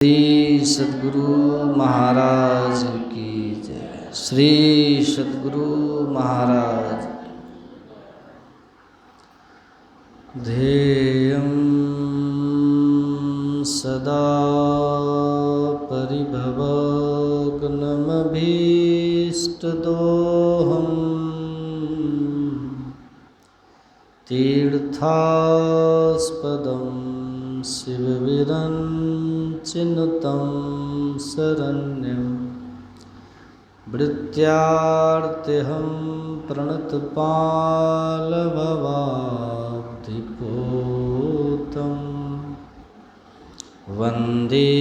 श्री सद्गुरु महाराज की जय। श्री सद्गुरु महाराज। ध्येयं सदा परिभवग्नमभीष्टदोहम् तीर्थास्पदं शिवविरञ्चिनुतं शरण्यं वृत्त्यार्तिहं प्रणतपालभवाब्धिपूतं वन्दे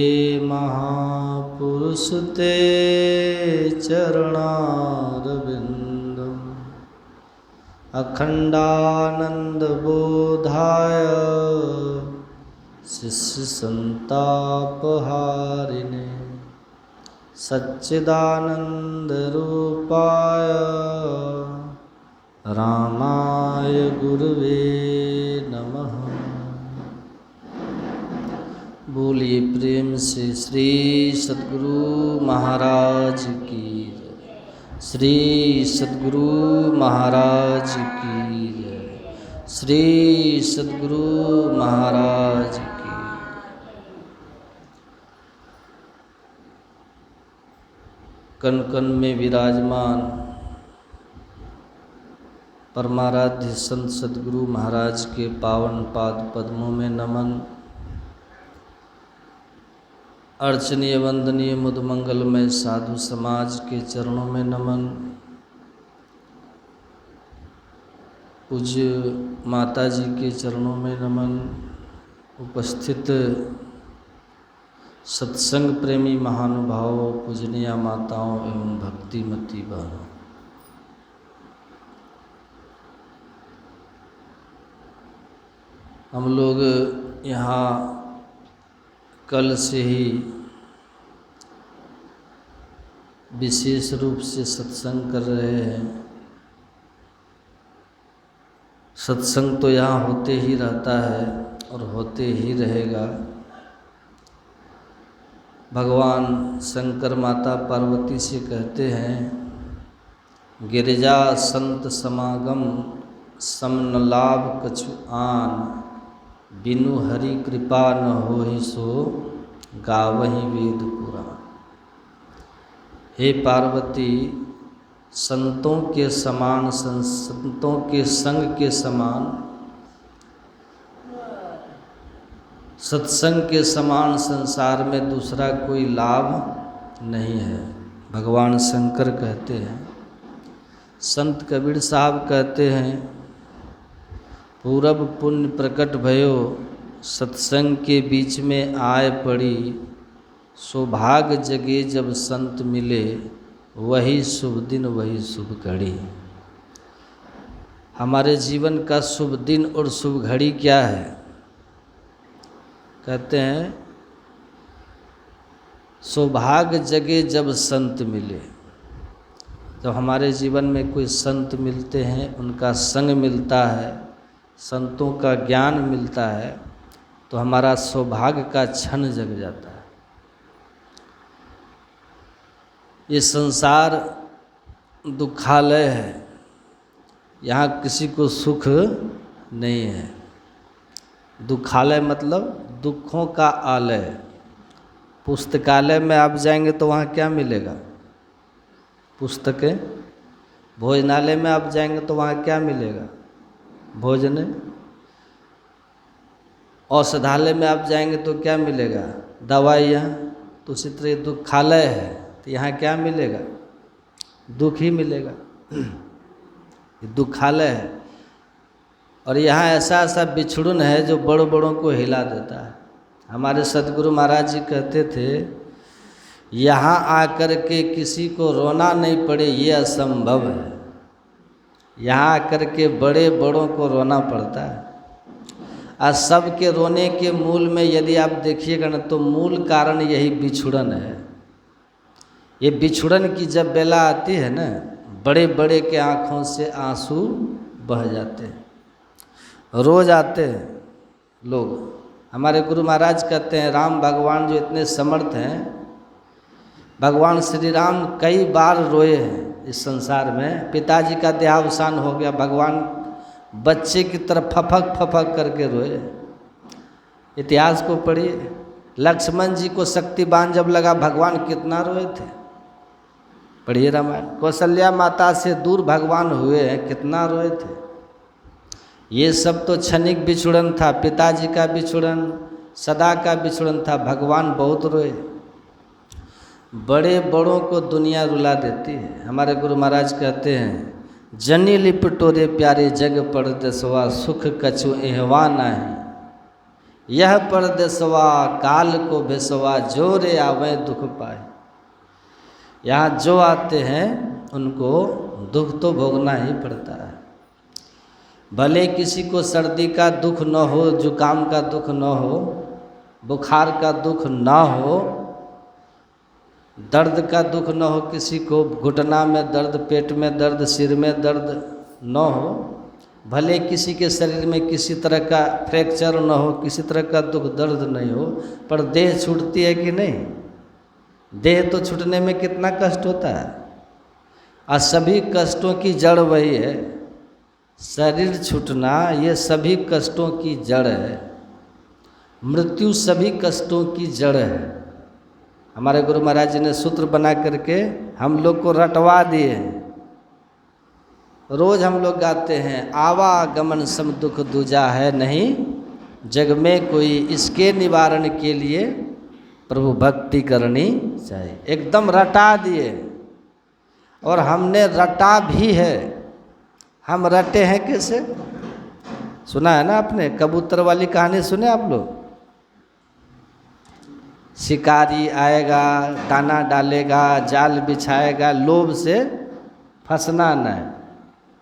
महापुरुषते चरणारविन्दम् अखण्डानन्दबोधाय शिष्यसन्तापहारिणे सच्चिदानन्दरूपाय रामाय गुरुवे नमः। बोलिए प्रेम से श्री सद्गुरु महाराज की। श्री सद्गुरु महाराज की जय। श्री सद्गुरु महाराज की। कण कण में विराजमान परमाराध्य संत सद्गुरु महाराज के पावन पाद पद्मों में नमन। अर्चनीय वंदनीय मुदमंगलमय साधु समाज के चरणों में नमन। पूज्य माता जी के चरणों में नमन। उपस्थित सत्संग प्रेमी महानुभावों, पूजनीय माताओं एवं भक्तिमती बहनों, हम लोग यहाँ कल से ही विशेष रूप से सत्संग कर रहे हैं। सत्संग तो यहाँ होते ही रहता है और होते ही रहेगा। भगवान शंकर माता पार्वती से कहते हैं, गिरिजा संत समागम समन लाभ कछु आन, बिनु हरि कृपा न होहि सो गावहि वेद पुराण। हे पार्वती, संतों के समान, संतों के संग के समान, सत्संग के समान संसार में दूसरा कोई लाभ नहीं है। भगवान शंकर कहते हैं। संत कबीर साहब कहते हैं, पूरब पुण्य प्रकट भयो, सत्संग के बीच में आए पड़ी, सौभाग्य जगे जब संत मिले, वही शुभ दिन वही शुभ घड़ी। हमारे जीवन का शुभ दिन और शुभ घड़ी क्या है? कहते हैं, सौभाग्य जगे जब संत मिले। जब हमारे जीवन में कोई संत मिलते हैं, उनका संग मिलता है, संतों का ज्ञान मिलता है, तो हमारा सौभाग्य का क्षण जग जाता है। ये संसार दुखालय है, यहाँ किसी को सुख नहीं है। दुखालय मतलब दुखों का आलय। पुस्तकालय में आप जाएंगे तो वहाँ क्या मिलेगा? पुस्तकें। भोजनालय में आप जाएंगे तो वहाँ क्या मिलेगा? भोजन। औषधालय में आप जाएंगे तो क्या मिलेगा? दवाइयाँ। तो उसी तरह दुखालय है, तो यहाँ क्या मिलेगा? दुख ही मिलेगा। दुखालय है। और यहाँ ऐसा ऐसा बिछड़न है जो बड़ों बड़ों को हिला देता है। हमारे सद्गुरु महाराज जी कहते थे, यहाँ आकर के किसी को रोना नहीं पड़े ये असंभव है। यहाँ आकर के बड़े बड़ों को रोना पड़ता है। और सबके रोने के मूल में यदि आप देखिएगा ना, तो मूल कारण यही बिछुड़न है। ये बिछुड़न की जब बेला आती है ना, बड़े बड़े के आँखों से आंसू बह जाते हैं। रोज आते हैं लोग, हमारे गुरु महाराज कहते हैं राम भगवान जो इतने समर्थ हैं, भगवान श्री राम कई बार रोए हैं इस संसार में। पिताजी का देहावसान हो गया, भगवान बच्चे की तरफ फपक फपक करके रोए। इतिहास को पढ़िए, लक्ष्मण जी को शक्तिबाण जब लगा भगवान कितना रोए थे। पढ़िए रामायण। कौशल्या माता से दूर भगवान हुए हैं, कितना रोए थे। ये सब तो क्षणिक बिछुड़न था, पिताजी का बिछुड़न, सदा का बिछुड़न था। भगवान बहुत रोए। बड़े बड़ों को दुनिया रुला देती है। हमारे गुरु महाराज कहते हैं जनी लिपटोरे प्यारे जग परदेसवा सुख कछु एहवा नाही, यह परदेसवा काल को भेसवा जोरे आवे दुख पाए। यहाँ जो आते हैं उनको दुख तो भोगना ही पड़ता है। भले किसी को सर्दी का दुख न हो, जुकाम का दुख न हो, बुखार का दुख न हो, दर्द का दुख न हो, किसी को घुटना में दर्द, पेट में दर्द, सिर में दर्द न हो, भले किसी के शरीर में किसी तरह का फ्रैक्चर न हो, किसी तरह का दुख दर्द नहीं हो, पर देह छूटती है कि नहीं? देह तो छूटने में कितना कष्ट होता है। और सभी कष्टों की जड़ वही है। शरीर छूटना ये सभी कष्टों की जड़ है। मृत्यु सभी कष्टों की जड़ है। हमारे गुरु महाराज जी ने सूत्र बना करके हम लोग को रटवा दिए। रोज हम लोग गाते हैं आवागमन सम दुख दूजा है नहीं, जग में कोई इसके निवारण के लिए प्रभु भक्ति करनी चाहिए। एकदम रटा दिए। और हमने रटा भी है। हम रटे हैं कैसे? सुना है ना आपने, कबूतर वाली कहानी सुने आप लोग? शिकारी आएगा, दाना डालेगा, जाल बिछाएगा, लोभ से फंसना न है।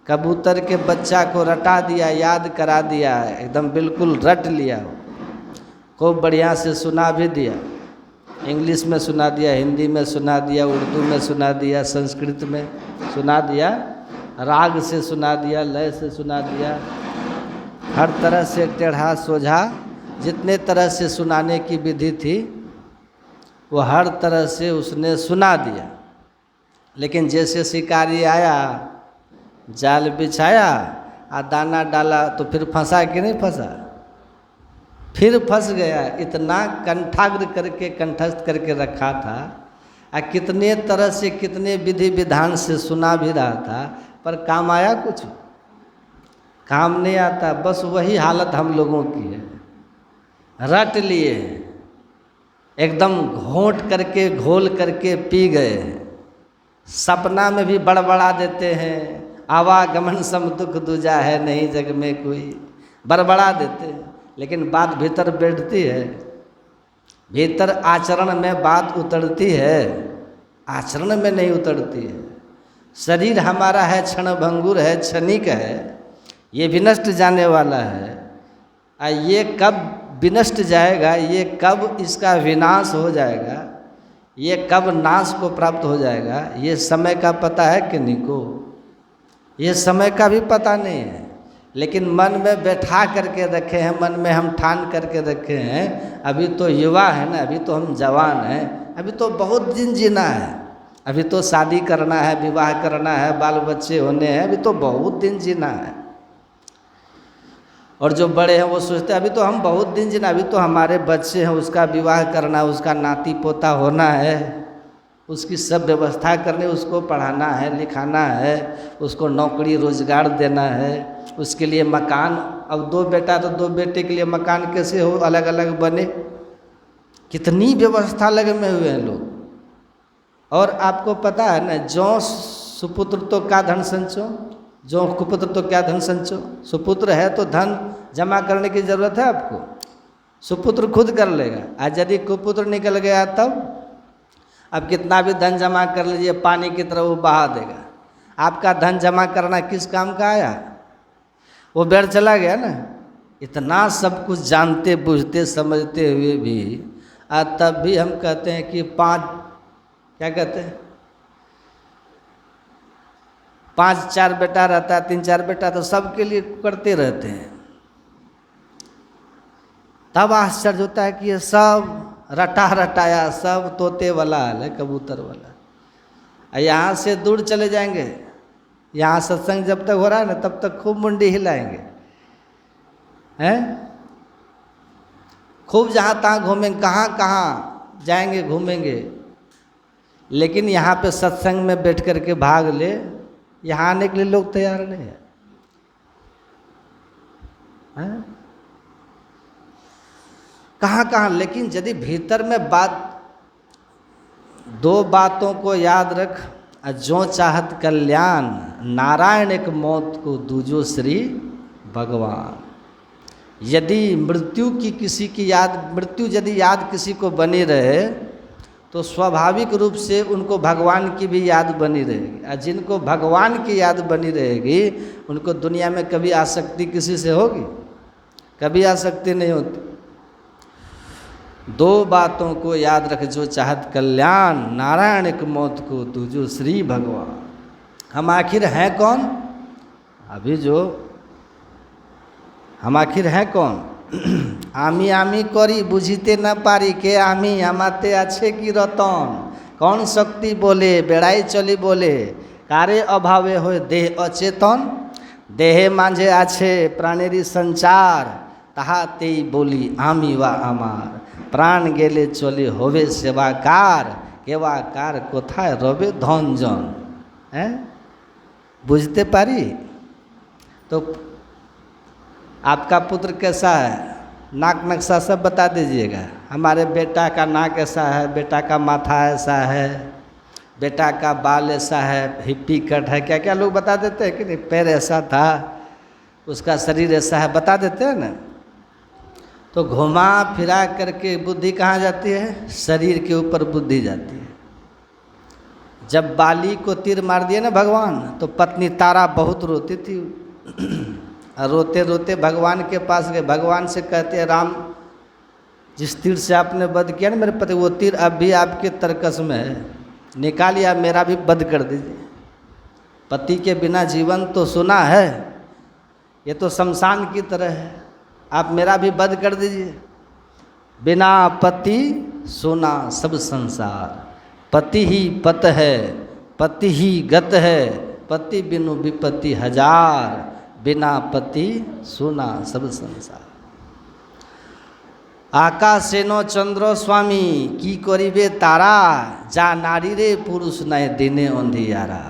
कबूतर के बच्चा को रटा दिया, याद करा दिया, एकदम बिल्कुल रट लिया। खूब बढ़िया से सुना भी दिया। इंग्लिश में सुना दिया, हिंदी में सुना दिया, उर्दू में सुना दिया, संस्कृत में सुना दिया, राग से सुना दिया, लय से सुना दिया, हर तरह से टेढ़ा सोझा जितने तरह से सुनाने की विधि थी वो हर तरह से उसने सुना दिया। लेकिन जैसे शिकारी आया, जाल बिछाया और दाना डाला तो फिर फंसा कि नहीं फंसा? फिर फंस गया। इतना कंठाग्र करके कंठस्थ करके रखा था और कितने तरह से कितने विधि विधान से सुना भी रहा था, पर काम आया कुछ? काम नहीं आता। बस वही हालत हम लोगों की है। रट लिए, एकदम घोंट करके घोल करके पी गए। सपना में भी बड़बड़ा देते हैं आवागमन सम दुख दूजा है नहीं, जग में कोई, बड़बड़ा देते हैं। लेकिन बात भीतर बैठती है, भीतर आचरण में बात उतरती है, आचरण में नहीं उतरती है। शरीर हमारा है क्षणभंगुर है, क्षणिक है, ये विनष्ट जाने वाला है। ये कब विनष्ट जाएगा, ये कब इसका विनाश हो जाएगा, ये कब नाश को प्राप्त हो जाएगा, ये समय का पता है किन्हीं को? ये समय का भी पता नहीं है। लेकिन मन में बैठा करके रखे हैं, मन में हम ठान करके रखे हैं अभी तो युवा है ना, अभी तो हम जवान हैं, अभी तो बहुत दिन जीना है, अभी तो शादी करना है, विवाह करना है, बाल बच्चे होने हैं, अभी तो बहुत दिन जीना है। और जो बड़े हैं वो सोचते हैं अभी तो हम बहुत दिन जीना, अभी तो हमारे बच्चे हैं, उसका विवाह करना, उसका नाती पोता होना है, उसकी सब व्यवस्था करनी, उसको पढ़ाना है, लिखाना है, उसको नौकरी रोजगार देना है, उसके लिए मकान। अब 2 बेटा तो 2 बेटे के लिए मकान कैसे हो, अलग अलग बने, कितनी व्यवस्था लगे में हुए हैं लोग। और आपको पता है ना, जौ सुपुत्र तो क्या धन संचो, जो कुपुत्र तो क्या धन संचो। सुपुत्र है तो धन जमा करने की जरूरत है आपको, सुपुत्र खुद कर लेगा। आज यदि कुपुत्र निकल गया तब अब कितना भी धन जमा कर लीजिए, पानी की तरह वो बहा देगा। आपका धन जमा करना किस काम का आया? वो व्यर्थ चला गया ना। इतना सब कुछ जानते बूझते समझते हुए भी तब भी हम कहते हैं कि 5 क्या कहते हैं 5-4 बेटा रहता है, 3-4 बेटा तो सबके लिए करते रहते हैं। तब आश्चर्य होता है कि ये सब रटाया सब तोते वाला हाल है, कबूतर वाला। यहाँ से दूर चले जाएंगे, यहाँ सत्संग जब तक हो रहा है ना तब तक खूब मुंडी हिलाएंगे, हैं, खूब जहाँ तहाँ घूमेंगे, कहाँ जाएंगे घूमेंगे। लेकिन यहाँ पे सत्संग में बैठ कर के भाग ले, यहाँ आने के लिए लोग तैयार नहीं है, हैं? कहाँ। लेकिन यदि भीतर में बात, दो बातों को याद रख, जो चाहत कल्याण, नारायण एक मौत को दूजो श्री भगवान। यदि मृत्यु की किसी की याद, मृत्यु यदि याद किसी को बनी रहे तो स्वाभाविक रूप से उनको भगवान की भी याद बनी रहेगी। और जिनको भगवान की याद बनी रहेगी उनको दुनिया में कभी आसक्ति किसी से होगी? कभी आसक्ति नहीं होती। दो बातों को याद रख, जो चाहत कल्याण, नारायण एक मौत को दूजो श्री भगवान। हम आखिर हैं कौन? अभी जो हम आखिर हैं कौन? आमी आमी करी बुझिते न पारी, के आमी हमाते अच्छे की रतन। कौन शक्ति बोले बेड़ाई चली बोले, कारे अभावे हो देह अचेतन। देहे मांझे आछे प्राणेरी संचार, ताहा तेई बोली आमी वा आमार। प्राण गेले चले होवे सेवाकार, केवाकार कोथाय रवे धनजन। हैं, बुझते पारी? तो आपका पुत्र कैसा है, नाक नक्शा सब बता दीजिएगा। हमारे बेटा का नाक ऐसा है, बेटा का माथा ऐसा है, बेटा का बाल ऐसा है, हिप्पी कट है, क्या क्या लोग बता देते हैं कि नहीं, पैर ऐसा था, उसका शरीर ऐसा है, बता देते हैं ना। तो घुमा फिरा करके बुद्धि कहाँ जाती है? शरीर के ऊपर बुद्धि जाती है। जब बाली को तीर मार दिए ना भगवान, तो पत्नी तारा बहुत रोती थी। रोते रोते भगवान के पास गए, भगवान से कहते हैं, राम जिस तीर से आपने वध किया ना मेरे पति, वो तीर अब भी आपके तरकस में है, निकालिए, आप मेरा भी वध कर दीजिए। पति के बिना जीवन तो सुना है, ये तो शमशान की तरह है, आप मेरा भी वध कर दीजिए। बिना पति सुना सब संसार, पति ही पत है, पति ही गत है, पति बिनु विपत्ति हजार, बिना पति सुना सब संसार। आकाशेनो चंद्र स्वामी की करिबे तारा, जा नारी रे पुरुष नय दिने अंधियारा।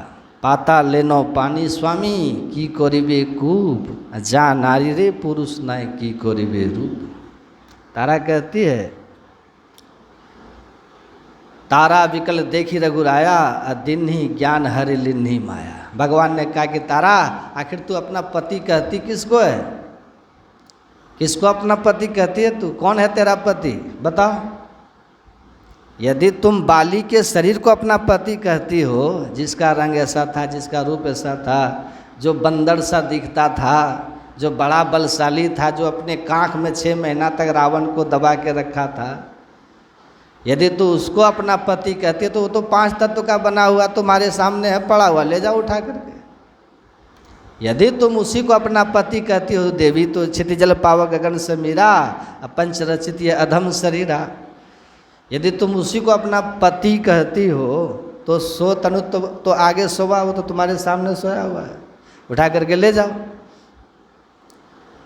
पाता लेनो पानी स्वामी की करिबे कूप, जा नारी रे पुरुष नय की करिबे रूप। तारा कहती है, तारा विकल देखी रघुराया, दिन्ही ज्ञान हरि लिन्ही माया। भगवान ने कहा कि तारा, आखिर तू अपना पति कहती किसको है? किसको अपना पति कहती है तू? कौन है तेरा पति? बताओ। यदि तुम बाली के शरीर को अपना पति कहती हो, जिसका रंग ऐसा था, जिसका रूप ऐसा था, जो बंदर सा दिखता था, जो बड़ा बलशाली था, जो अपने कांख में 6 महीना तक रावण को दबा के रखा था, यदि तू उसको अपना पति कहती है तो वो तो 5 तत्व का बना हुआ तुम्हारे सामने है पड़ा हुआ, ले जाओ उठा करके। यदि तुम उसी को अपना पति कहती हो, देवी तो क्षितिजल पावक गगन समीरा, पंच रचित ये अधम शरीरा। यदि तुम उसी को अपना पति कहती हो तो सो तनु तो आगे सोवा, वो तो तुम्हारे सामने सोया हुआ है, उठा करके ले जाओ।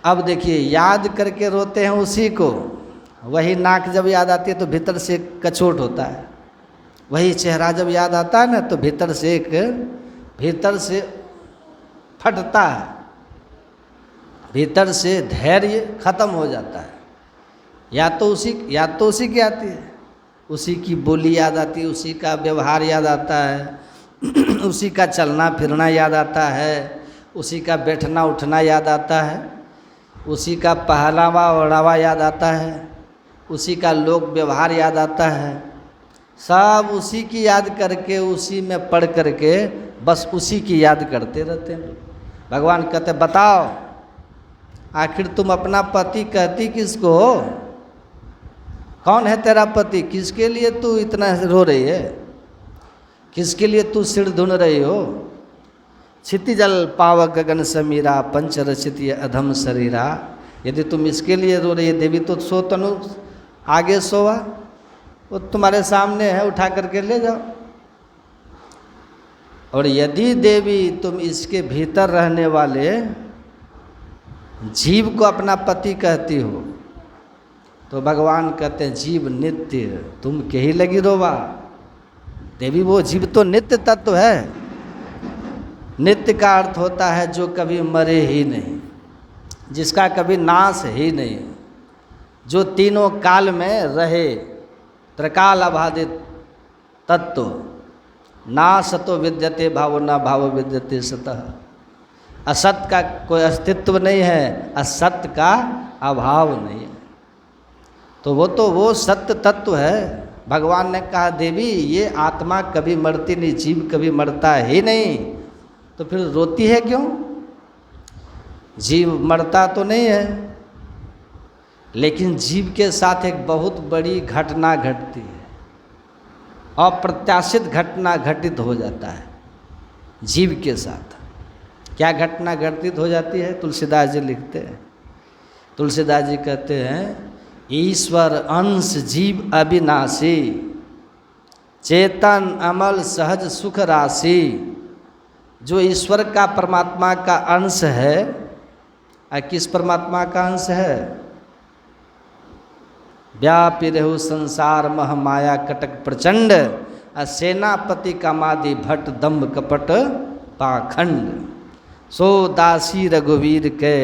अब देखिए, याद करके रोते हैं उसी को, वही नाक जब याद आती है तो भीतर से कचोट होता है, वही चेहरा जब याद आता है ना तो भीतर से फटता है, भीतर से धैर्य खत्म हो जाता है। या तो उसी की आती है, उसी की बोली याद आती है, उसी का व्यवहार याद आता है, उसी का चलना फिरना याद आता है, उसी का बैठना उठना याद आता है, उसी का पहनावा ओढ़ावा याद आता है, उसी का लोक व्यवहार याद आता है। सब उसी की याद करके, उसी में पढ़ करके बस उसी की याद करते रहते हैं। भगवान कहते बताओ, आखिर तुम अपना पति कहती किसको हो? कौन है तेरा पति? किसके लिए तू इतना रो रही है? किसके लिए तू सिर धुन रही हो? क्षितिजल पावक गगन समीरा, पंच रचित ये अधम शरीरा। यदि तुम इसके लिए रो रही है देवी तो सो तनु आगे सोवा, वो तुम्हारे सामने है, उठा करके ले जाओ। और यदि देवी तुम इसके भीतर रहने वाले जीव को अपना पति कहती हो तो भगवान कहते हैं जीव नित्य, तुम के ही लगी रोवा। देवी वो जीव तो नित्य तत्व है। नित्य का अर्थ होता है जो कभी मरे ही नहीं, जिसका कभी नाश ही नहीं, जो तीनों काल में रहे, त्रिकाल अबाधित तत्व। ना सतो विद्यते भावो ना भावो विद्यते सतः। असत का कोई अस्तित्व नहीं है, असत का अभाव नहीं है, तो वो सत्य तत्व है। भगवान ने कहा देवी ये आत्मा कभी मरती नहीं, जीव कभी मरता ही नहीं, तो फिर रोती है क्यों? जीव मरता तो नहीं है, लेकिन जीव के साथ एक बहुत बड़ी घटना घटती है, अप्रत्याशित घटना घटित हो जाता है जीव के साथ। क्या घटना घटित हो जाती है? तुलसीदास जी लिखते हैं, तुलसीदास जी कहते हैं ईश्वर अंश जीव अविनाशी, चेतन अमल सहज सुख राशि। जो ईश्वर का परमात्मा का अंश है, किस परमात्मा का अंश है? व्यापी रहु संसार मह माया कटक प्रचंड, सेनापति कामादि भट्ट दम्भ कपट पाखंड। सो दासी रघुवीर के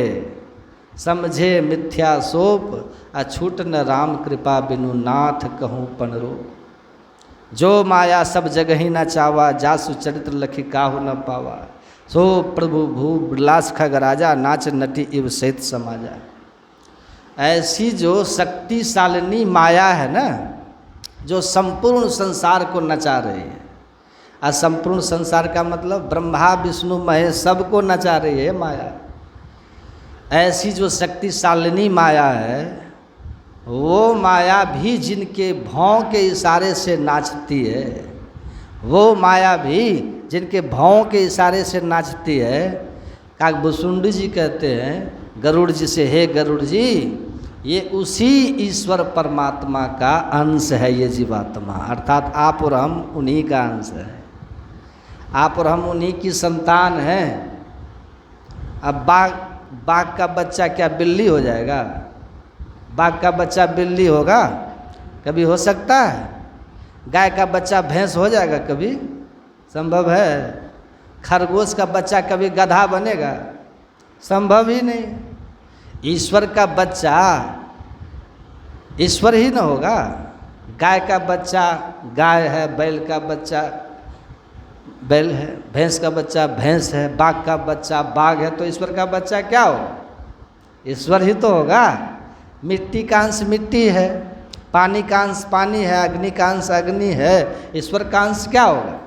समझे मिथ्या सोप, अछूट न राम कृपा बिनु नाथ कहूँ पनरो। जो माया सब जगह ही न चावा, जासु चरित्र लखी काहू न पावा। सो प्रभु भू बिलास खग राजा, नाच नटी इव सहित समाजा। ऐसी जो शक्तिशालिनी माया है ना, जो संपूर्ण संसार को नचा रही है। और संपूर्ण संसार का मतलब ब्रह्मा विष्णु महेश सबको नचा रही है माया। ऐसी जो शक्तिशालिनी माया है, वो माया भी जिनके भौं के इशारे से नाचती है, वो माया भी जिनके भौं के इशारे से नाचती है। काकभूषुंडी जी कहते हैं गरुड़ जी से, हे गरुड़ जी ये उसी ईश्वर परमात्मा का अंश है ये जीवात्मा, अर्थात आप और हम उन्हीं का अंश है, आप और हम उन्हीं की संतान हैं। अब बाघ का बच्चा क्या बिल्ली हो जाएगा? बाघ का बच्चा बिल्ली होगा? कभी हो सकता है? गाय का बच्चा भैंस हो जाएगा कभी? संभव है? खरगोश का बच्चा कभी गधा बनेगा? संभव ही नहीं। ईश्वर का बच्चा ईश्वर ही न होगा। गाय का बच्चा गाय है, बैल का बच्चा बैल है, भैंस का बच्चा भैंस है, बाघ का बच्चा बाघ है, तो ईश्वर का बच्चा क्या होगा? ईश्वर ही तो होगा। मिट्टी का अंश मिट्टी है, पानी का अंश पानी है, अग्नि का अंश अग्नि है, ईश्वर का अंश क्या होगा?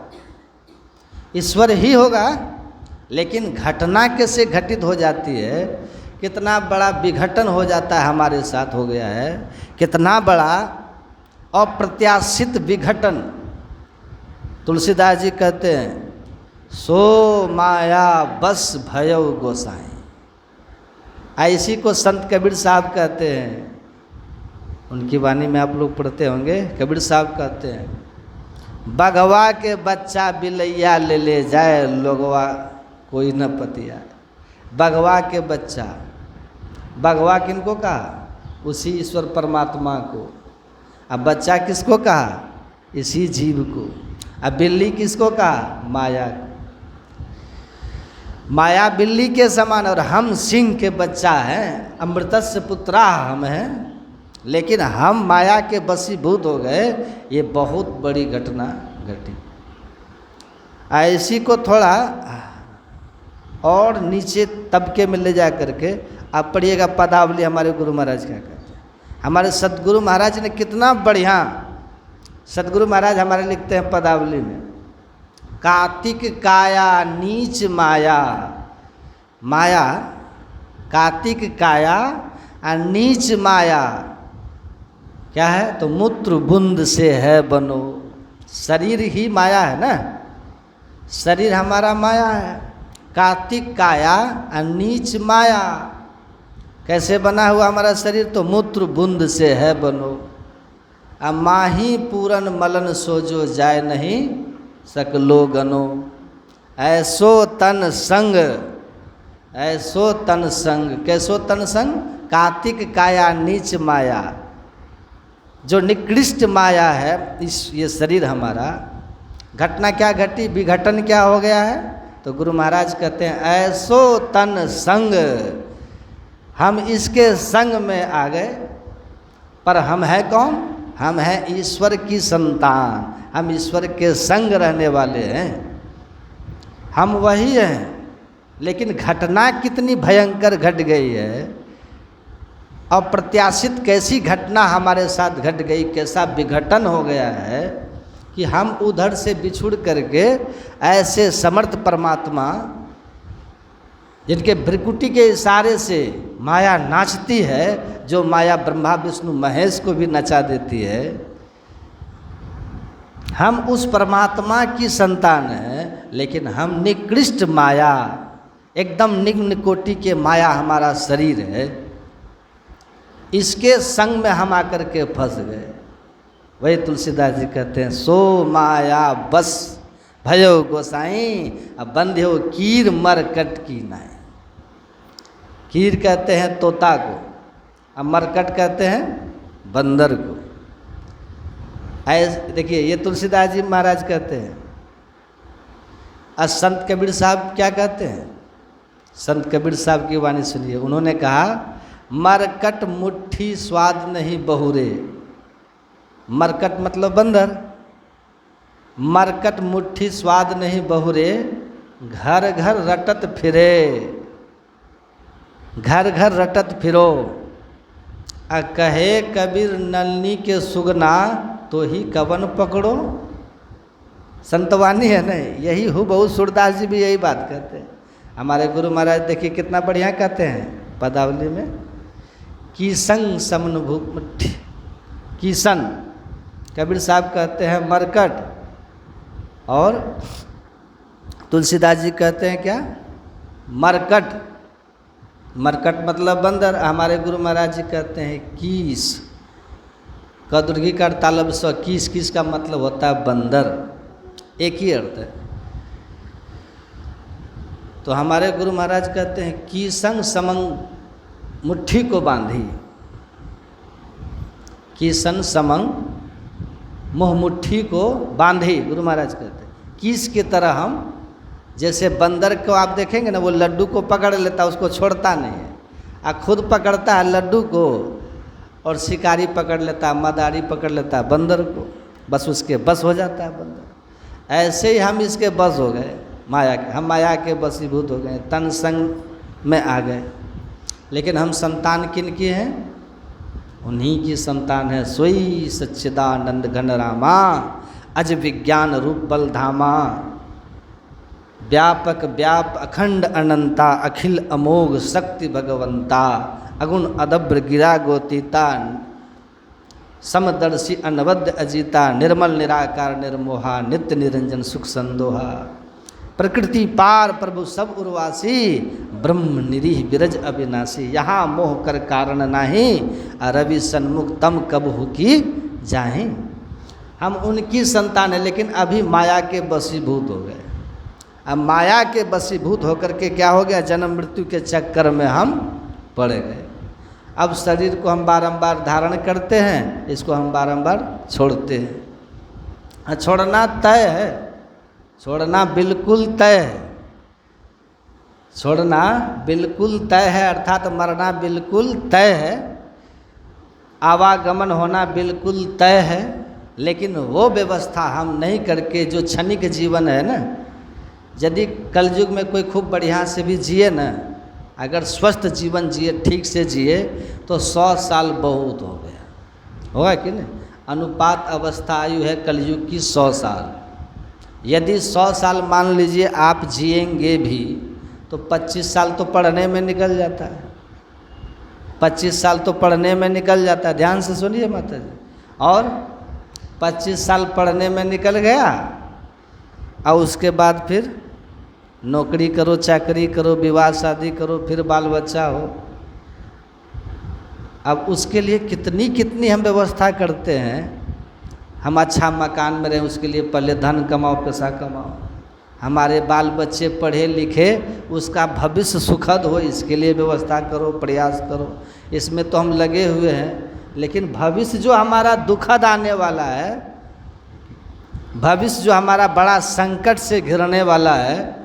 ईश्वर ही होगा। लेकिन घटना कैसे घटित हो जाती है, कितना बड़ा विघटन हो जाता है, हमारे साथ हो गया है, कितना बड़ा अप्रत्याशित विघटन। तुलसीदास जी कहते हैं सो माया बस भयउ गोसाई। ऐसी को संत कबीर साहब कहते हैं, उनकी वाणी में आप लोग पढ़ते होंगे। कबीर साहब कहते हैं बगवा के बच्चा बिलैया ले ले जाए, लोगवा कोई न पतिया। बगवा के बच्चा, बगवा किनको कहा? उसी ईश्वर परमात्मा को। अब बच्चा किसको कहा? इसी जीव को। अब बिल्ली किसको कहा? माया। माया बिल्ली के समान और हम सिंह के बच्चा हैं, अमृतस्य पुत्रा हम हैं, लेकिन हम माया के वशीभूत हो गए। ये बहुत बड़ी घटना घटी। ऐसी को थोड़ा और नीचे तबके में ले जा करके आप पढ़िएगा पदावली, हमारे गुरु महाराज क्या कहते हैं। हमारे सदगुरु महाराज ने कितना बढ़िया, सदगुरु महाराज हमारे लिखते हैं पदावली में, कार्तिक काया नीच माया। माया कार्तिक काया और नीच माया क्या है? तो मूत्र बूंद से है बनो। शरीर ही माया है ना, शरीर हमारा माया है। कार्तिक काया और नीच माया कैसे बना हुआ हमारा शरीर? तो मूत्र बूंद से है बनो, अब माही पूरन मलन सोजो जाय नहीं सकलो गनो। ऐसो तन संग, ऐसो तन संग, कैसो तन संग? कार्तिक काया नीच माया, जो निकृष्ट माया है ये शरीर हमारा। घटना क्या घटी, विघटन क्या हो गया है? तो गुरु महाराज कहते हैं ऐसो तन संग, हम इसके संग में आ गए। पर हम है कौन? हम हैं ईश्वर की संतान, हम ईश्वर के संग रहने वाले हैं, हम वही हैं। लेकिन घटना कितनी भयंकर घट गई है, अप्रत्याशित कैसी घटना हमारे साथ घट गई, कैसा विघटन हो गया है कि हम उधर से बिछुड़ करके ऐसे समर्थ परमात्मा, जिनके भ्रिकुटी के इशारे से माया नाचती है, जो माया ब्रह्मा विष्णु महेश को भी नचा देती है, हम उस परमात्मा की संतान हैं। लेकिन हम निकृष्ट माया, एकदम निम्न कोटि के माया हमारा शरीर है, इसके संग में हम आकर के फंस गए। वही तुलसीदास जी कहते हैं सो माया बस भयो गोसाई, अब बंध्यो कीर मरकट की नाई। कीर कहते हैं तोता को, अब मरकट कहते हैं बंदर को। ऐसे देखिए ये तुलसीदास जी महाराज कहते हैं। और संत कबीर साहब क्या कहते हैं? संत कबीर साहब की वाणी सुनिए। उन्होंने कहा मरकट मुट्ठी स्वाद नहीं बहुरे। मरकट मतलब बंदर। मरकट मुट्ठी स्वाद नहीं बहुरे, घर घर रटत फिरे, घर घर रटत फिरो। आ कहे कबीर नलनी के सुगना, तो ही कवन पकड़ो। संतवानी है नहीं, यही हूबहू सूरदास जी भी यही बात कहते हैं। हमारे गुरु महाराज देखिए कितना बढ़िया कहते हैं पदावली में, कीसन समन मुट्ठी। कीसन कबीर साहब कहते हैं मरकट, और तुलसीदास जी कहते हैं क्या? मरकट। मरकट मतलब बंदर। हमारे गुरु महाराज जी कहते हैं कीस। कदुर्गी का तालब स्व कीस, किस का मतलब होता है बंदर, एक ही अर्थ है। तो हमारे गुरु महाराज कहते हैं कीसंग समंग मुट्ठी को बांधी। कीसन समंग मुँह मुट्ठी को बांधी, गुरु महाराज कहते हैं। कीस की तरह हम, जैसे बंदर को आप देखेंगे ना, वो लड्डू को पकड़ लेता, उसको छोड़ता नहीं है, खुद पकड़ता है लड्डू को, और शिकारी पकड़ लेता है, मदारी पकड़ लेता है बंदर को, बस उसके बस हो जाता है बंदर। ऐसे ही हम इसके बस हो गए माया के, हम माया के बसीभूत हो गए, तन संग में आ गए। लेकिन हम संतान किन की हैं? उन्हीं की संतान है। सोई सच्चिदानंद घन रामा, अज विज्ञान रूप बल धामा। व्यापक व्याप अखंड अनंता, अखिल अमोघ शक्ति भगवंता। अगुण अदब्र गिरा गोतीता, समदर्शी अनवद्य अजीता। निर्मल निराकार निर्मोहा, नित्य निरंजन सुख संदोहा। प्रकृति पार प्रभु सब उर्वासी, ब्रह्म निरीह बिरज अविनाशी। यहाँ मोह कर कारण नाही, रवि सन्मुख तम कबहु की जाहि। हम उनकी संतान है, लेकिन अभी माया के वशीभूत हो गए। अब माया के वशीभूत होकर के क्या हो गया? जन्म मृत्यु के चक्कर में हम पड़ गए। अब शरीर को हम बारंबार धारण करते हैं, इसको हम बारंबार छोड़ते हैं। छोड़ना तय है, छोड़ना बिल्कुल तय है, छोड़ना बिल्कुल तय है, अर्थात मरना बिल्कुल तय है, आवागमन होना बिल्कुल तय है। लेकिन वो व्यवस्था हम नहीं करके, जो क्षणिक जीवन है ना, यदि कलयुग में कोई खूब बढ़िया से भी जिए ना, अगर स्वस्थ जीवन जिए, ठीक से जिए, तो 100 साल बहुत हो गया, होगा कि नहीं? अनुपात अवस्था आयु है कलयुग की 100 साल। यदि 100 साल मान लीजिए आप जिएंगे भी, तो 25 साल तो पढ़ने में निकल जाता है, 25 साल तो पढ़ने में निकल जाता है। ध्यान से सुनिए माता जी। और 25 साल पढ़ने में निकल गया, और उसके बाद फिर नौकरी करो, चाकरी करो, विवाह शादी करो, फिर बाल बच्चा हो, अब उसके लिए कितनी कितनी हम व्यवस्था करते हैं। हम अच्छा मकान में रहें, उसके लिए पहले धन कमाओ, पैसा कमाओ। हमारे बाल बच्चे पढ़े लिखे, उसका भविष्य सुखद हो, इसके लिए व्यवस्था करो, प्रयास करो। इसमें तो हम लगे हुए हैं, लेकिन भविष्य जो हमारा दुखद आने वाला है, भविष्य जो हमारा बड़ा संकट से घिरने वाला है,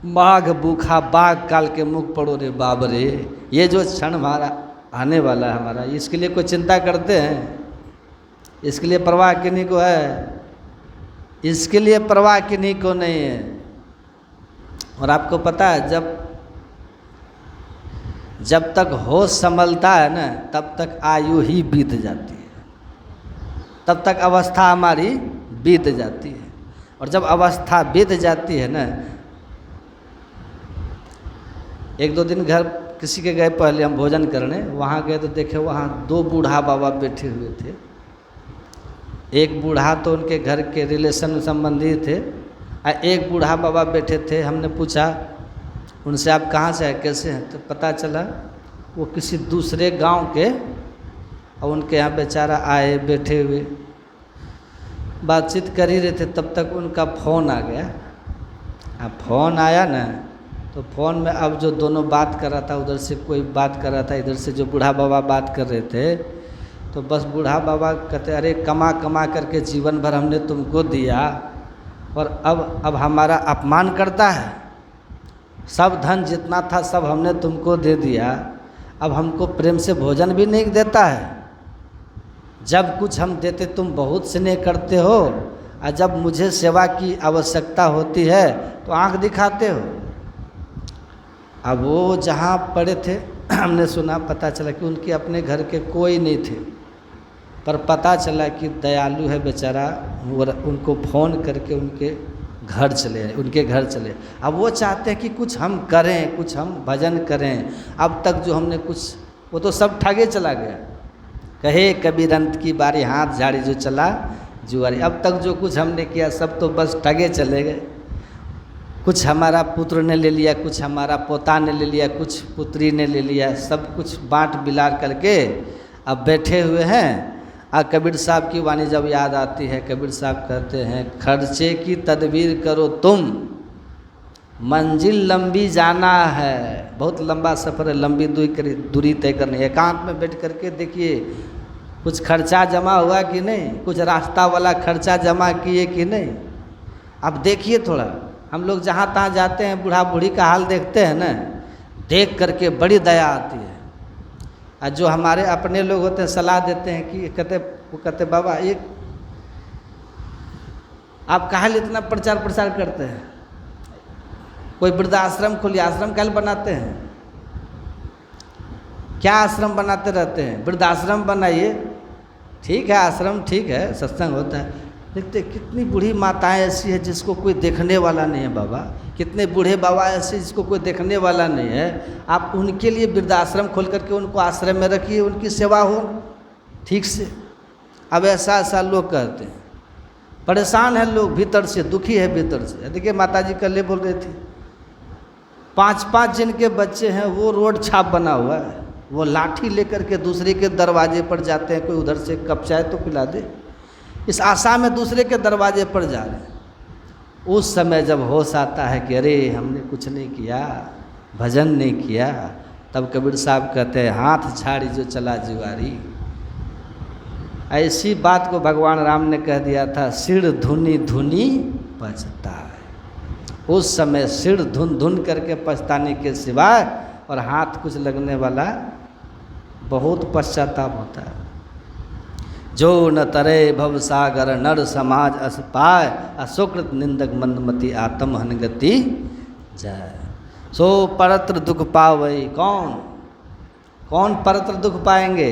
माघ भूखा बाघ काल के मुख पड़ो रे बाब रे, ये जो क्षण हमारा आने वाला है हमारा, इसके लिए कोई चिंता करते हैं? इसके लिए परवाह किन्हीं को है? इसके लिए परवाह किन्हीं को नहीं है। और आपको पता है, जब तक होश संभलता है ना, तब तक आयु ही बीत जाती है, तब तक अवस्था हमारी बीत जाती है। और जब अवस्था बीत जाती है ना, एक दो दिन घर किसी के गए, पहले हम भोजन करने वहाँ गए तो देखे वहाँ दो बूढ़ा बाबा बैठे हुए थे। एक बूढ़ा तो उनके घर के रिलेशन संबंधी थे, और एक बूढ़ा बाबा बैठे थे। हमने पूछा उनसे, आप कहाँ से हैं, कैसे हैं? तो पता चला वो किसी दूसरे गांव के, और उनके यहाँ बेचारा आए, बैठे हुए बातचीत कर ही रहे थे, तब तक उनका फ़ोन आ गया। अब फ़ोन आया ना, तो फ़ोन में अब जो दोनों बात कर रहा था, उधर से कोई बात कर रहा था, इधर से जो बूढ़ा बाबा बात कर रहे थे, तो बस बूढ़ा बाबा कहते, अरे कमा कमा करके जीवन भर हमने तुमको दिया, और अब हमारा अपमान करता है। सब धन जितना था सब हमने तुमको दे दिया, अब हमको प्रेम से भोजन भी नहीं देता है। जब कुछ हम देते तुम बहुत स्नेह करते हो, और जब मुझे सेवा की आवश्यकता होती है तो आंख दिखाते हो। अब वो जहाँ पड़े थे, हमने सुना, पता चला कि उनके अपने घर के कोई नहीं थे, पर पता चला कि दयालु है बेचारा, उनको फ़ोन करके उनके घर चले। अब वो चाहते हैं कि कुछ हम करें, कुछ हम भजन करें। अब तक जो हमने कुछ, वो तो सब ठगे चला गया। कहे कबीर अंत की बारी, हाथ झाड़ी जो चला जुआरी। अब तक जो कुछ हमने किया सब तो बस ठगे चले गए। कुछ हमारा पुत्र ने ले लिया, कुछ हमारा पोता ने ले लिया, कुछ पुत्री ने ले लिया, सब कुछ बांट बिलार करके अब बैठे हुए हैं। और कबीर साहब की वाणी जब याद आती है, कबीर साहब कहते हैं, खर्चे की तदबीर करो तुम, मंजिल लंबी जाना है। बहुत लंबा सफ़र है, लंबी दूरी तय करनी है। एकांत में बैठ करके देखिए, कुछ खर्चा जमा हुआ कि नहीं, कुछ रास्ता वाला खर्चा जमा किए कि नहीं। अब देखिए थोड़ा, हम लोग जहाँ तहाँ जाते हैं, बूढ़ा बूढ़ी का हाल देखते हैं ना, देख करके बड़ी दया आती है। और जो हमारे अपने लोग होते हैं, सलाह देते हैं कि वो कहते बाबा, एक आप काहे लिए इतना प्रचार करते हैं? कोई वृद्धाश्रम खोलिए, आश्रम काहे बनाते हैं? क्या आश्रम बनाते रहते हैं? वृद्धाश्रम बनाइए। ठीक है, आश्रम ठीक है, सत्संग होता है, देखते कितनी बूढ़ी माताएं ऐसी है जिसको कोई देखने वाला नहीं है बाबा, कितने बूढ़े बाबा ऐसे जिसको कोई देखने वाला नहीं है। आप उनके लिए वृद्धाश्रम खोल करके उनको आश्रम में रखिए, उनकी सेवा हो ठीक से। अब ऐसा लोग कहते हैं, परेशान है लोग, भीतर से दुखी है, भीतर से। देखिए माता जी कल बोल रही थी, 5-5 जिनके बच्चे हैं वो रोड छाप बना हुआ है, वो लाठी लेकर के दूसरे के दरवाजे पर जाते हैं, कोई उधर से कप चाय तो पिला दे, इस आशा में दूसरे के दरवाजे पर जा रहे हैं। उस समय जब होश आता है कि अरे हमने कुछ नहीं किया, भजन नहीं किया, तब कबीर साहब कहते हैं, हाथ झाड़ी जो चला जुआरी। ऐसी बात को भगवान राम ने कह दिया था, सिर धुनी धुनी पछता है। उस समय सिर धुन धुन करके पछताने के सिवाय और हाथ कुछ लगने वाला बहुत पश्चाताप होता है। जो न तरे भव सागर नर समाज अस पाय, असुकृत निंदक मंदमती आत्म हनगति जय। सो परत्र दुख पावई, कौन परत्र दुख पाएंगे?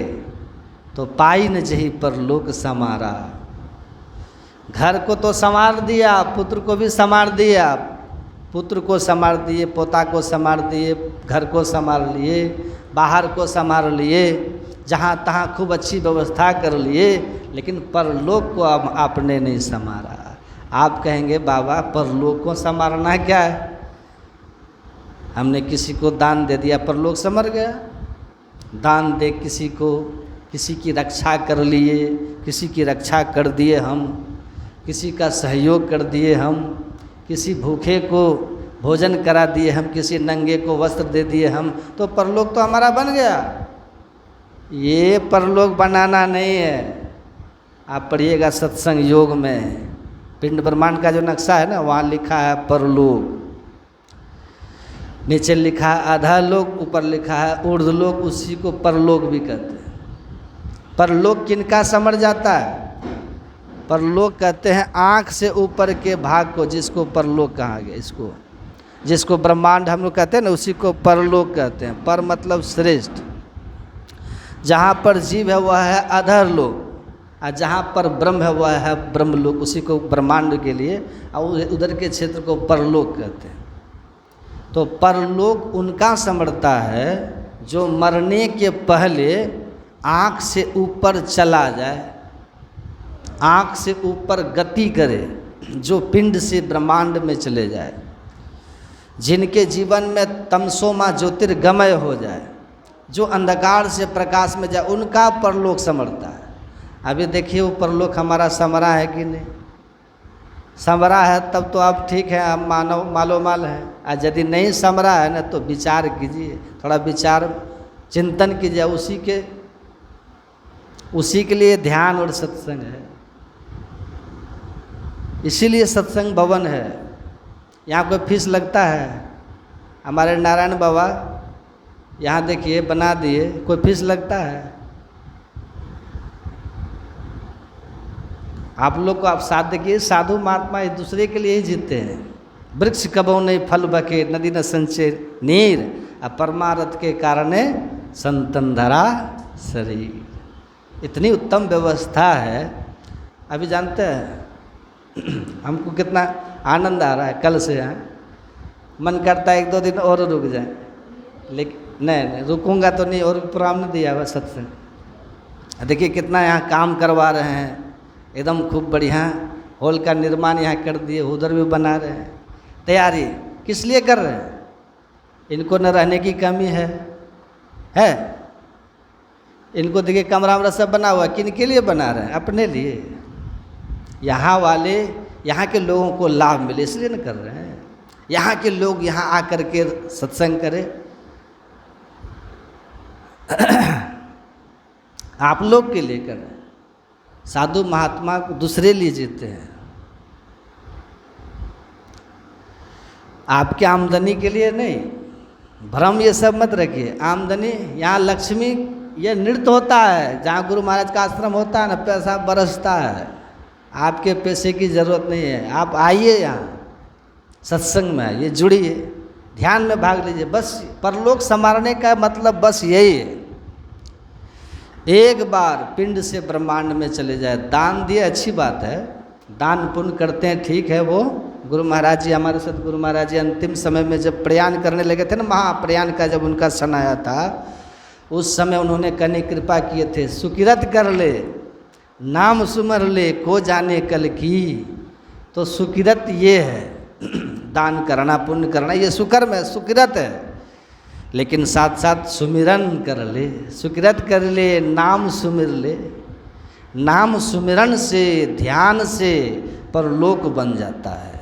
तो पाई न जही परलोक समारा। घर को तो संवार दिया, पुत्र को भी संवार दिया, पुत्र को संवार दिए, पोता को संवार दिए, घर को संभाल लिए, बाहर को संभाल लिए, जहाँ तहाँ खूब अच्छी व्यवस्था कर लिए, लेकिन परलोक को अब आपने नहीं संवारा। आप कहेंगे बाबा परलोक को संवारना क्या है? हमने किसी को दान दे दिया, परलोक संवर गया? दान दे किसी को, किसी की रक्षा कर लिए, किसी की रक्षा कर दिए हम, किसी का सहयोग कर दिए हम, किसी भूखे को भोजन करा दिए हम, किसी नंगे को वस्त्र दे दिए हम, तो परलोक तो हमारा बन गया। ये परलोक बनाना नहीं है। आप पढ़िएगा सत्संग योग में, पिंड ब्रह्मांड का जो नक्शा है ना, वहाँ लिखा है परलोक, नीचे लिखा है आधा लोक, ऊपर लिखा है ऊर्ध्वलोक, उसी को परलोक भी कहते हैं। परलोक किनका समझ जाता है? परलोक कहते हैं आँख से ऊपर के भाग को, जिसको परलोक कहा गया। इसको जिसको ब्रह्मांड हम लोग कहते हैं ना, उसी को परलोक कहते हैं। पर मतलब श्रेष्ठ। जहाँ पर जीव है वह है अधर लोक, और जहाँ पर ब्रह्म है वह है ब्रह्मलोक, उसी को ब्रह्मांड के लिए, और उधर के क्षेत्र को परलोक कहते हैं। तो परलोक उनका समझता है जो मरने के पहले आँख से ऊपर चला जाए, आँख से ऊपर गति करे, जो पिंड से ब्रह्मांड में चले जाए, जिनके जीवन में तमसोमा ज्योतिर्गमय हो जाए, जो अंधकार से प्रकाश में जाए, उनका परलोक समझता है। अभी देखिए वो परलोक हमारा समरा है कि नहीं? समरा है तब तो आप ठीक है, आप मालो माल है। और यदि नहीं समरा है ना, तो विचार कीजिए, थोड़ा विचार चिंतन कीजिए। उसी के लिए ध्यान और सत्संग है, इसीलिए सत्संग भवन है। यहाँ कोई फीस लगता है? हमारे नारायण बाबा यहाँ देखिए बना दिए, कोई फीस लगता है? आप लोग को आप साथ देखिए, साधु महात्मा एक दूसरे के लिए ही जीते हैं। वृक्ष कबो नहीं फल बके, नदी न संचय नीर, आ परमारथ के कारणे संतन धरा शरीर। इतनी उत्तम व्यवस्था है। अभी जानते हैं हमको कितना आनंद आ रहा है। कल से यहाँ मन करता है 1-2 दिन और रुक जाए, लेकिन नहीं रुकूंगा तो नहीं, और प्रोग्राम नहीं दिया हुआ सत्संग। देखिए कितना यहाँ काम करवा रहे हैं, एकदम खूब बढ़िया हॉल का निर्माण यहाँ कर दिए, उधर भी बना रहे हैं। तैयारी किस लिए कर रहे हैं? इनको न रहने की कमी है? इनको देखिए कमरा वमरा सब बना हुआ, किन के लिए बना रहे हैं? अपने लिए। यहाँ वाले, यहाँ के लोगों को लाभ मिले इसलिए न कर रहे हैं। यहाँ के लोग यहाँ आकर के सत्संग करें। आप लोग के लिए करें। साधु महात्मा को दूसरे लिए जीते हैं, आपके आमदनी के लिए नहीं। भ्रम ये सब मत रखिए। आमदनी यहाँ लक्ष्मी ये नृत्य होता है, जहाँ गुरु महाराज का आश्रम होता है ना, पैसा बरसता है। आपके पैसे की ज़रूरत नहीं है। आप आइए यहाँ सत्संग में, आइए, जुड़िए, ध्यान में भाग लीजिए। बस परलोक संवारने का मतलब बस यही है। एक बार पिंड से ब्रह्मांड में चले जाए। दान दिए अच्छी बात है, दान पुण्य करते हैं, ठीक है। वो गुरु महाराज जी, हमारे सतगुरु महाराज जी अंतिम समय में जब प्रयाण करने लगे थे ना, महाप्रयाण का जब उनका सन आया था, उस समय उन्होंने कने कृपा किए थे, सुकिरत कर ले, नाम सुमर ले, को जाने कल की। तो सुकिरत ये है, दान करना, पुण्य करना, ये सुकर्म है, सुकिरत है। लेकिन साथ साथ सुमिरन कर ले, सुकिरत कर ले, नाम सुमिर ले। नाम सुमिरन से, ध्यान से परलोक बन जाता है।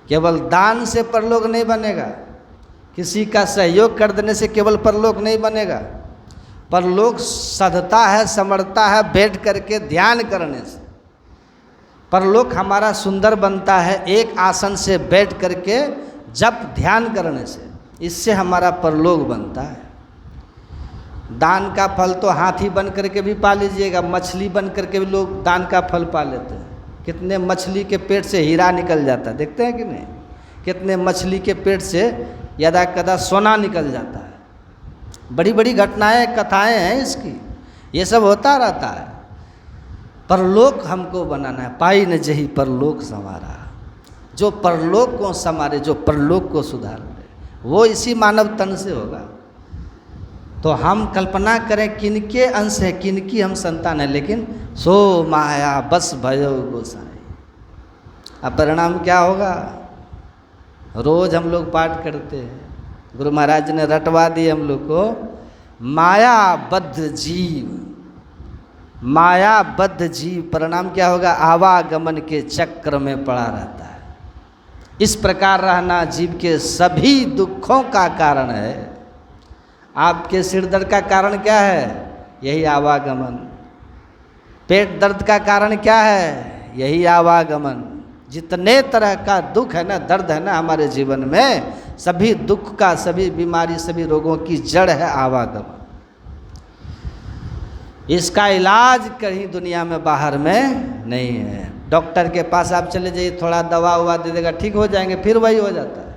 केवल दान से परलोक नहीं बनेगा, किसी का सहयोग कर देने से केवल परलोक नहीं बनेगा। परलोक सधता है, समर्थता है बैठ करके ध्यान करने से। परलोक हमारा सुंदर बनता है एक आसन से बैठ करके जब ध्यान करने से, इससे हमारा परलोक बनता है। दान का फल तो हाथी बन करके भी पा लीजिएगा, मछली बन करके भी लोग दान का फल पा लेते हैं। कितने मछली के पेट से हीरा निकल जाता है, देखते हैं कि नहीं? कितने मछली के पेट से यदा कदा सोना निकल जाता है। बड़ी बड़ी घटनाएं, कथाएं हैं इसकी, ये सब होता रहता है। परलोक हमको बनाना है, पाई न जही परलोक संवारा। जो परलोक को संवारे, जो परलोक को सुधार ले, वो इसी मानव तन से होगा। तो हम कल्पना करें किनके अंश है, किनकी हम संतान है, लेकिन सो माया बस भयो गोसाई। अब परिणाम क्या होगा? रोज हम लोग पाठ करते हैं, गुरु महाराज ने रटवा दिए हम लोग को, मायाबद्ध जीव, मायाबद्ध जीव परिणाम क्या होगा? आवागमन के चक्र में पड़ा रहता है। इस प्रकार रहना जीव के सभी दुखों का कारण है। आपके सिर दर्द का कारण क्या है? यही आवागमन। पेट दर्द का कारण क्या है? यही आवागमन। जितने तरह का दुख है ना, दर्द है ना हमारे जीवन में, सभी दुख का, सभी बीमारी, सभी रोगों की जड़ है आवागमन। इसका इलाज कहीं दुनिया में बाहर में नहीं है। डॉक्टर के पास आप चले जाइए, थोड़ा दवा उवा दे देगा, ठीक हो जाएंगे, फिर वही हो जाता है।